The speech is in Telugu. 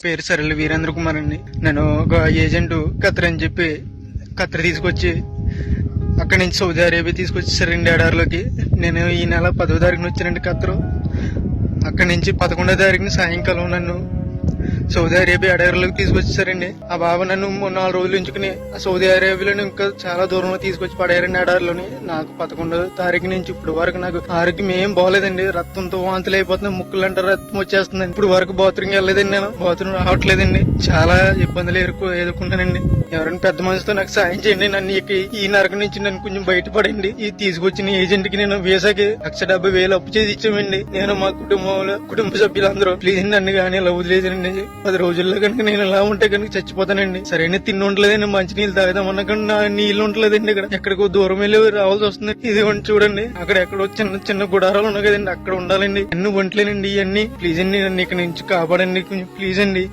పేరు సరళ వీరేంద్ర కుమార్ అండి. నేను ఒక ఏజెంట్ ఖత్తర్ అని చెప్పి ఖత్తర్ తీసుకొచ్చి అక్కడి నుంచి సౌదీ అరేబియా తీసుకొచ్చేసారండి ఎడారిలోకి. నేను ఈ నెల 10వ తారీఖున వచ్చానండి ఖత్తరు. అక్కడి నుంచి 11వ తారీఖున సాయంకాలం నన్ను సౌదీ అరేబియా ఎడారిలోకి తీసుకొచ్చేసారండి. ఆ బాబా నన్ను 4 రోజులు ఉంచుకుని ఆ సౌదీ అరేబియాలోని ఇంకా చాలా దూరంలో తీసుకొచ్చి పడేయారండి ఎడారిలోని. నాకు 11వ తారీఖు నుంచి ఇప్పుడు వరకు నాకు ఆరోగ్యం ఏం బాగోలేదండి. రక్తంతో వాంతులు అయిపోతుంది, ముక్కులంటే రక్తం వచ్చేస్తుందండి. ఇప్పుడు వరకు బాత్రూమ్కి వెళ్ళలేదండి, నేను బాత్రూమ్ రావట్లేదండి. చాలా ఇబ్బందులు ఎదుర్కొంటానండి. ఎవరైనా పెద్ద మనసుతో నాకు సాయం చేయండి. నన్ను ఈ నరకం నుంచి నన్ను కొంచెం బయటపడండి. ఈ తీసుకొచ్చిన ఏజెంట్ కి నేను వీసాకి 1,70,000 అప్పు చేసి ఇచ్చామండి. నేను మా కుటుంబ సభ్యులందరూ ప్లీజ్ నన్ను కానీ ఇలా వదిలేదండి. 10 రోజుల్లో కనుక నేను ఇలా ఉంటే కనుక చచ్చిపోతానండి. సరైన తిండి ఉండలేదండి, మంచి నీళ్ళు తాగుదామన్నా కానీ నా నీళ్లు ఉండలేదండి. ఇక్కడ ఎక్కడికో దూరం వెళ్ళి రావాల్సి వస్తుంది. ఇది చూడండి, అక్కడ ఎక్కడో చిన్న చిన్న గుడారాలు ఉన్నాయి కదండి, అక్కడ ఉండాలండి. అన్ని ఒంట్లేనండి ఇవన్నీ. ప్లీజ్ అండి నన్ను ఇక్కడ నుంచి కాపాడండి కొంచెం, ప్లీజ్ అండి.